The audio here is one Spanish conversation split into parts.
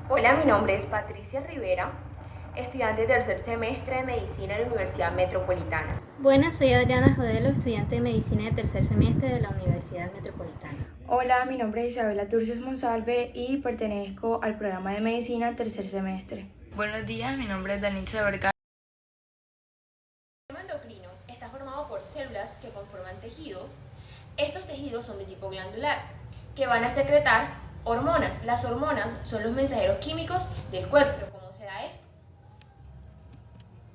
Hola, mi nombre es Patricia Rivera, estudiante de tercer semestre de Medicina en la Universidad Metropolitana. Buenas, soy Adriana Jodelo, estudiante de Medicina de tercer semestre de la Universidad Metropolitana. Hola, mi nombre es Isabela Turcios Monsalve y pertenezco al programa de Medicina tercer semestre. Buenos días, mi nombre es Danitza Vergara. El sistema endocrino está formado por células que conforman tejidos. Estos tejidos son de tipo glandular, que van a secretar hormonas. Las hormonas son los mensajeros químicos del cuerpo. ¿Cómo se da esto?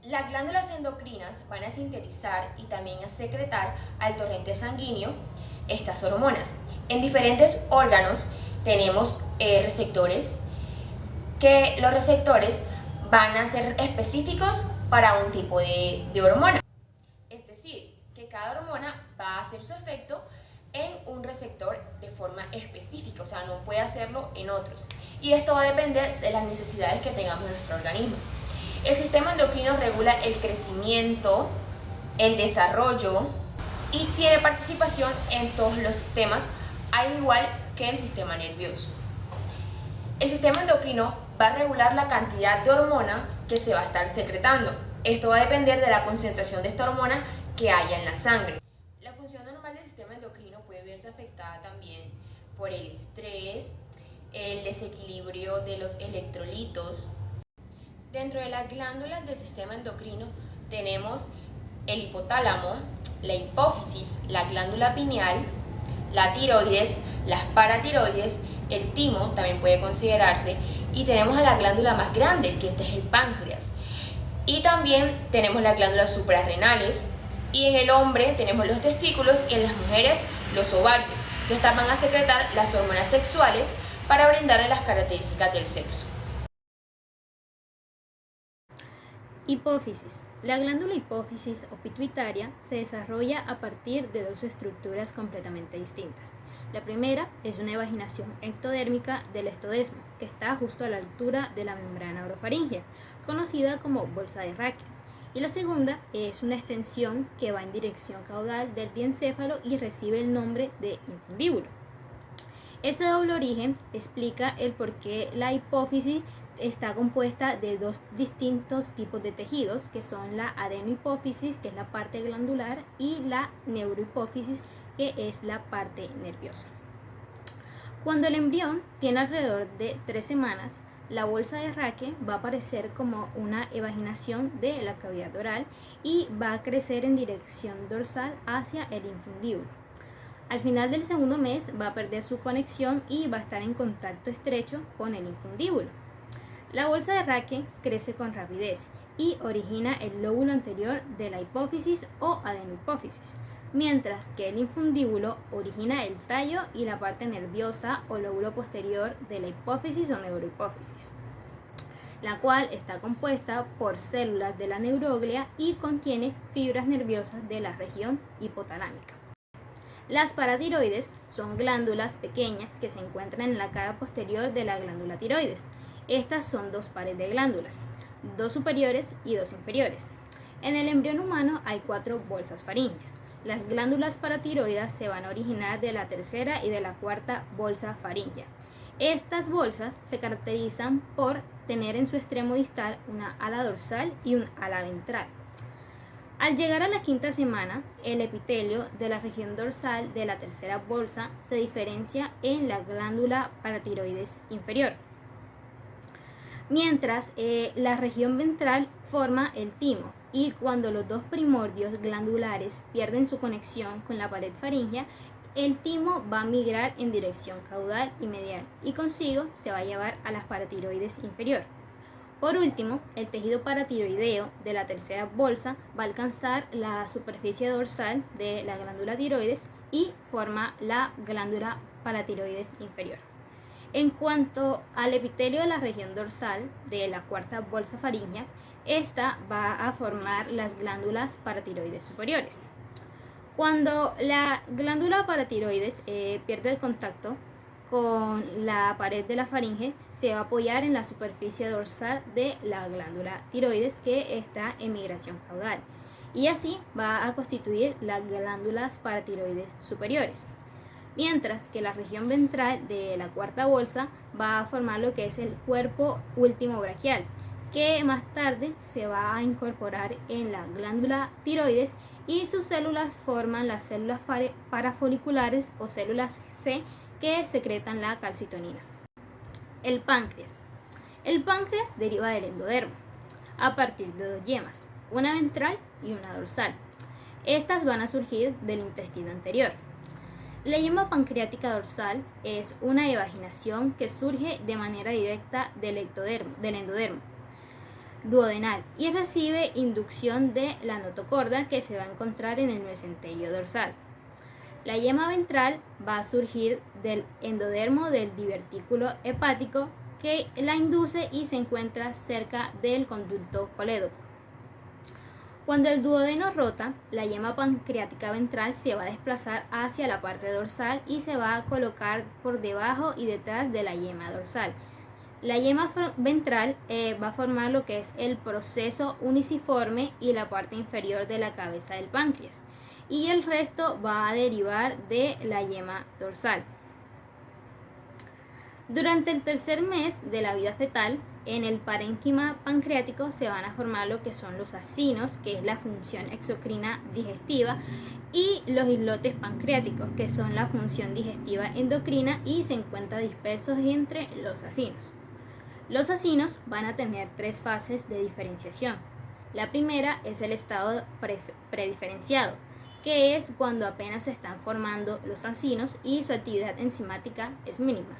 Las glándulas endocrinas van a sintetizar y también a secretar al torrente sanguíneo estas hormonas. En diferentes órganos tenemos receptores, que los receptores van a ser específicos para un tipo de hormona. Es decir, que cada hormona va a hacer su efecto en un receptor de forma específica, o sea, no puede hacerlo en otros. Y esto va a depender de las necesidades que tengamos en nuestro organismo. El sistema endocrino regula el crecimiento, el desarrollo y tiene participación en todos los sistemas, al igual que el sistema nervioso. El sistema endocrino va a regular la cantidad de hormona que se va a estar secretando. Esto va a depender de la concentración de esta hormona que haya en la sangre. La función normal del sistema endocrino puede verse afectada también por el estrés, el desequilibrio de los electrolitos. Dentro de las glándulas del sistema endocrino tenemos el hipotálamo, la hipófisis, la glándula pineal, la tiroides, las paratiroides, el timo también puede considerarse, y tenemos a la glándula más grande, que este es el páncreas. Y también tenemos las glándulas suprarrenales, y en el hombre tenemos los testículos y en las mujeres los ovarios, que estas van a secretar las hormonas sexuales para brindarle las características del sexo. Hipófisis. La glándula hipófisis o pituitaria se desarrolla a partir de dos estructuras completamente distintas. La primera es una evaginación ectodérmica del estodesmo, que está justo a la altura de la membrana orofaringea, conocida como bolsa de Raquel. Y la segunda es una extensión que va en dirección caudal del diencéfalo y recibe el nombre de infundíbulo. Ese doble origen explica el por qué la hipófisis está compuesta de dos distintos tipos de tejidos, que son la adenohipófisis, que es la parte glandular, y la neurohipófisis, que es la parte nerviosa. Cuando el embrión tiene alrededor de 3 semanas, la bolsa de Raque va a aparecer como una evaginación de la cavidad oral y va a crecer en dirección dorsal hacia el infundíbulo. Al final del segundo mes va a perder su conexión y va a estar en contacto estrecho con el infundíbulo. La bolsa de Raque crece con rapidez y origina el lóbulo anterior de la hipófisis o adenohipófisis, mientras que el infundíbulo origina el tallo y la parte nerviosa o lóbulo posterior de la hipófisis o neurohipófisis, la cual está compuesta por células de la neuroglia y contiene fibras nerviosas de la región hipotalámica. Las paratiroides son glándulas pequeñas que se encuentran en la cara posterior de la glándula tiroides. Estas son dos pares de glándulas, dos superiores y dos inferiores. En el embrión humano hay 4 bolsas faríngeas. Las glándulas paratiroides se van a originar de la tercera y de la cuarta bolsa faríngea. Estas bolsas se caracterizan por tener en su extremo distal una ala dorsal y un ala ventral. Al llegar a la quinta semana, el epitelio de la región dorsal de la tercera bolsa se diferencia en la glándula paratiroides inferior, mientras la región ventral forma el timo, y cuando los dos primordios glandulares pierden su conexión con la pared faríngea, el timo va a migrar en dirección caudal y medial y consigo se va a llevar a las paratiroides inferior. Por último, el tejido paratiroideo de la tercera bolsa va a alcanzar la superficie dorsal de la glándula tiroides y forma la glándula paratiroides inferior. En cuanto al epitelio de la región dorsal de la cuarta bolsa faríngea, esta va a formar las glándulas paratiroides superiores. Cuando la glándula paratiroides pierde el contacto con la pared de la faringe, se va a apoyar en la superficie dorsal de la glándula tiroides, que está en migración caudal, y así va a constituir las glándulas paratiroides superiores. mientras que la región ventral de la cuarta bolsa va a formar lo que es el cuerpo último braquial, que más tarde se va a incorporar en la glándula tiroides y sus células forman las células parafoliculares o células C que secretan la calcitonina. El páncreas. El páncreas deriva del endodermo a partir de dos yemas, una ventral y una dorsal. Estas van a surgir del intestino anterior. La yema pancreática dorsal es una evaginación que surge de manera directa del endodermo duodenal y recibe inducción de la notocorda que se va a encontrar en el mesenterio dorsal. La yema ventral va a surgir del endodermo del divertículo hepático que la induce y se encuentra cerca del conducto colédoco. Cuando el duodeno rota, la yema pancreática ventral se va a desplazar hacia la parte dorsal y se va a colocar por debajo y detrás de la yema dorsal. La yema ventral va a formar lo que es el proceso uniciforme y la parte inferior de la cabeza del páncreas, y el resto va a derivar de la yema dorsal. Durante el tercer mes de la vida fetal, en el parénquima pancreático se van a formar lo que son los acinos, que es la función exocrina digestiva, y los islotes pancreáticos, que son la función digestiva endocrina y se encuentran dispersos entre los acinos. Los acinos van a tener tres fases de diferenciación. La primera es el estado prediferenciado, que es cuando apenas se están formando los acinos y su actividad enzimática es mínima.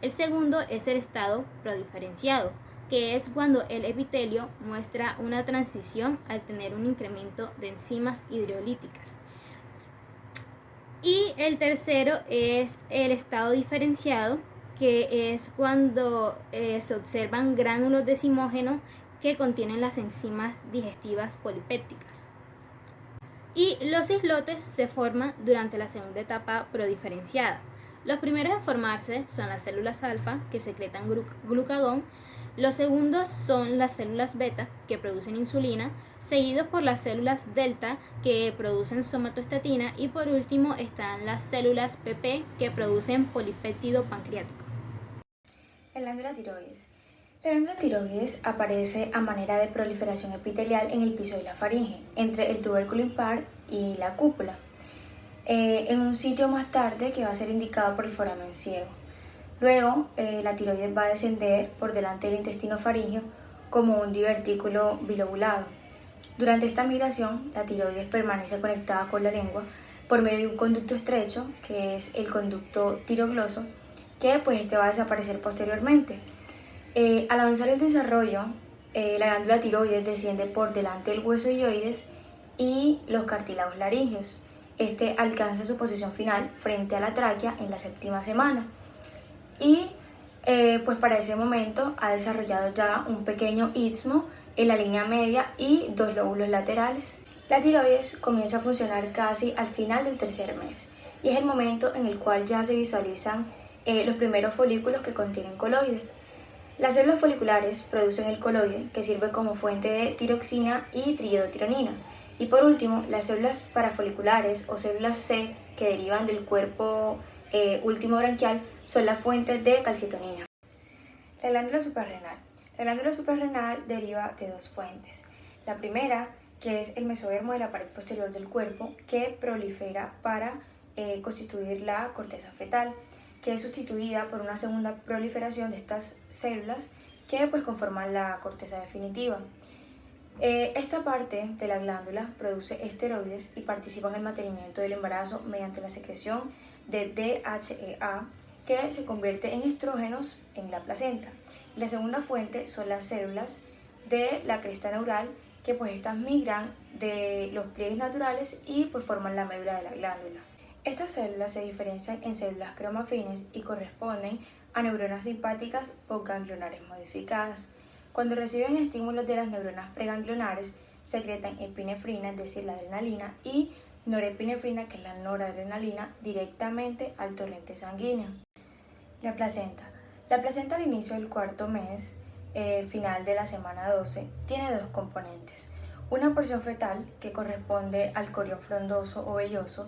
El segundo es el estado prodiferenciado, que es cuando el epitelio muestra una transición al tener un incremento de enzimas hidrolíticas. Y el tercero es el estado diferenciado, que es cuando se observan gránulos decimógenos que contienen las enzimas digestivas polipépticas. Y los islotes se forman durante la segunda etapa prodiferenciada. Los primeros en formarse son las células alfa, que secretan glucagón. Los segundos son las células beta, que producen insulina, seguidos por las células delta, que producen somatostatina, y por último están las células PP, que producen polipéptido pancreático. La glándula tiroides. La glándula tiroides aparece a manera de proliferación epitelial en el piso de la faringe, entre el tubérculo impar y la cúpula, en un sitio más tarde que va a ser indicado por el foramen ciego. Luego, la tiroides va a descender por delante del intestino faríngeo como un divertículo bilobulado. Durante esta migración, la tiroides permanece conectada con la lengua por medio de un conducto estrecho, que es el conducto tirogloso, que pues este va a desaparecer posteriormente. Al avanzar el desarrollo, la glándula tiroides desciende por delante del hueso hioides y los cartílagos laringeos. Este alcanza su posición final frente a la tráquea en la séptima semana y pues para ese momento ha desarrollado ya un pequeño istmo en la línea media y dos lóbulos laterales. La tiroides comienza a funcionar casi al final del tercer mes y es el momento en el cual ya se visualizan los primeros folículos que contienen coloide. Las células foliculares producen el coloide, que sirve como fuente de tiroxina y triiodotironina. Y por último, las células parafoliculares o células C, que derivan del cuerpo último branquial, son la fuente de calcitonina. La glándula suprarrenal. La glándula suprarrenal deriva de dos fuentes. La primera, que es el mesodermo de la pared posterior del cuerpo, que prolifera para constituir la corteza fetal, que es sustituida por una segunda proliferación de estas células que pues conforman la corteza definitiva. Esta parte de la glándula produce esteroides y participa en el mantenimiento del embarazo mediante la secreción de DHEA, que se convierte en estrógenos en la placenta. La segunda fuente son las células de la cresta neural, que pues estas migran de los pliegues naturales y pues forman la médula de la glándula. Estas células se diferencian en células cromafines y corresponden a neuronas simpáticas postganglionares modificadas. Cuando reciben estímulos de las neuronas preganglionares, secretan epinefrina, es decir, la adrenalina, y norepinefrina, que es la noradrenalina, directamente al torrente sanguíneo. La placenta. La placenta al inicio del cuarto mes, final de la semana 12, tiene dos componentes. Una porción fetal, que corresponde al corión frondoso o velloso,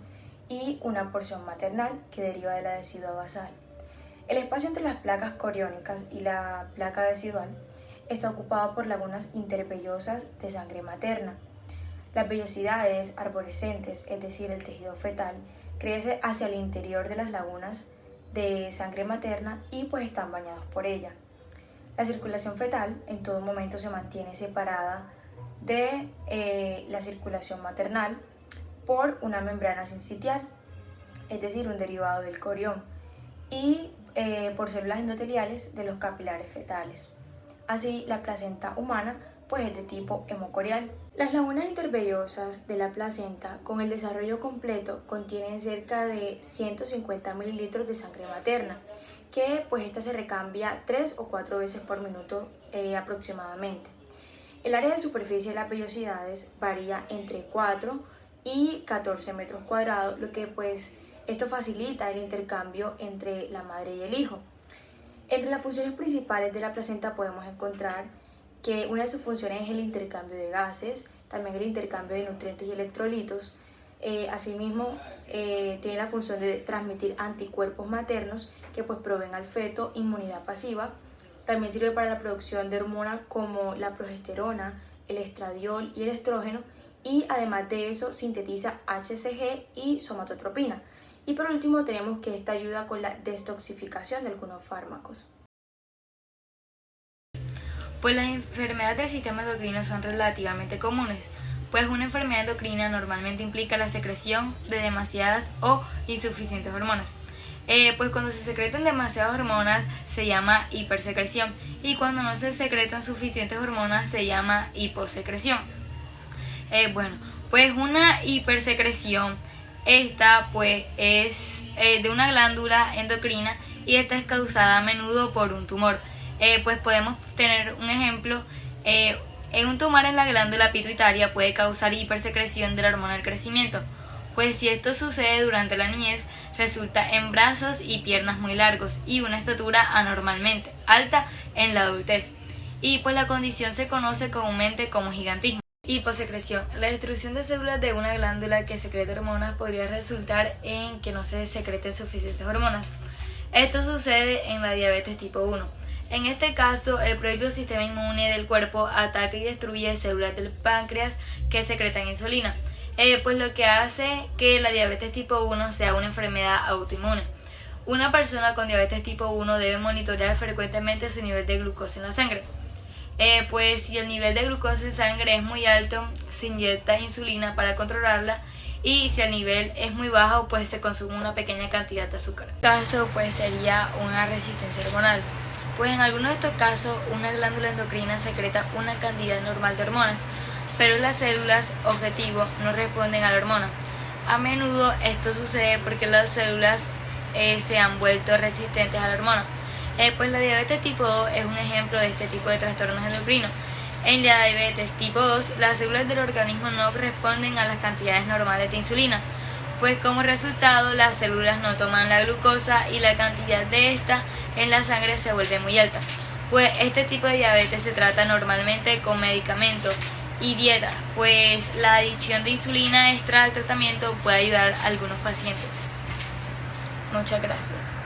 y una porción maternal que deriva de la decidua basal. El espacio entre las placas coriónicas y la placa decidual está ocupado por lagunas intervellosas de sangre materna. Las vellosidades arborescentes, es decir, el tejido fetal, crece hacia el interior de las lagunas de sangre materna y pues están bañados por ella. La circulación fetal en todo momento se mantiene separada de la circulación maternal por una membrana sincitial, es decir, un derivado del corión, y por células endoteliales de los capilares fetales. Así, la placenta humana pues es de tipo hemocorial. Las lagunas intervellosas de la placenta con el desarrollo completo contienen cerca de 150 mililitros de sangre materna, que pues esta se recambia 3 o 4 veces por minuto aproximadamente. El área de superficie de las vellosidades varía entre 4 y 14 metros cuadrados, lo que pues esto facilita el intercambio entre la madre y el hijo. Entre las funciones principales de la placenta podemos encontrar que una de sus funciones es el intercambio de gases, también el intercambio de nutrientes y electrolitos. Asimismo, tiene la función de transmitir anticuerpos maternos que pues proveen al feto inmunidad pasiva. También sirve para la producción de hormonas como la progesterona, el estradiol y el estrógeno, y además de eso sintetiza HCG y somatotropina. Y por último tenemos que esta ayuda con la detoxificación de algunos fármacos. Pues las enfermedades del sistema endocrino son relativamente comunes, pues una enfermedad endocrina normalmente implica la secreción de demasiadas o insuficientes hormonas. Pues cuando se secretan demasiadas hormonas se llama hipersecreción, y cuando no se secretan suficientes hormonas se llama hiposecreción. Pues una hipersecreción, esta pues es de una glándula endocrina, y esta es causada a menudo por un tumor. Pues podemos tener un ejemplo, un tumor en la glándula pituitaria puede causar hipersecreción de la hormona del crecimiento, pues si esto sucede durante la niñez resulta en brazos y piernas muy largos y una estatura anormalmente alta en la adultez, y pues la condición se conoce comúnmente como gigantismo. Hiposecreción. La destrucción de células de una glándula que secreta hormonas podría resultar en que no se secreten suficientes hormonas. Esto sucede en la diabetes tipo 1. En este caso, el propio sistema inmune del cuerpo ataca y destruye células del páncreas que secretan insulina, pues lo que hace que la diabetes tipo 1 sea una enfermedad autoinmune. Una persona con diabetes tipo 1 debe monitorear frecuentemente su nivel de glucosa en la sangre. Pues si el nivel de glucosa en sangre es muy alto, se inyecta insulina para controlarla, y si el nivel es muy bajo, pues se consume una pequeña cantidad de azúcar. El caso pues sería una resistencia hormonal. Pues en algunos de estos casos, una glándula endocrina secreta una cantidad normal de hormonas, pero las células objetivo no responden a la hormona. A menudo esto sucede porque las células se han vuelto resistentes a la hormona. Pues la diabetes tipo 2 es un ejemplo de este tipo de trastornos endocrinos. En la diabetes tipo 2, las células del organismo no responden a las cantidades normales de insulina, pues como resultado las células no toman la glucosa y la cantidad de esta en la sangre se vuelve muy alta. Pues este tipo de diabetes se trata normalmente con medicamentos y dieta, pues la adición de insulina extra al tratamiento puede ayudar a algunos pacientes. Muchas gracias.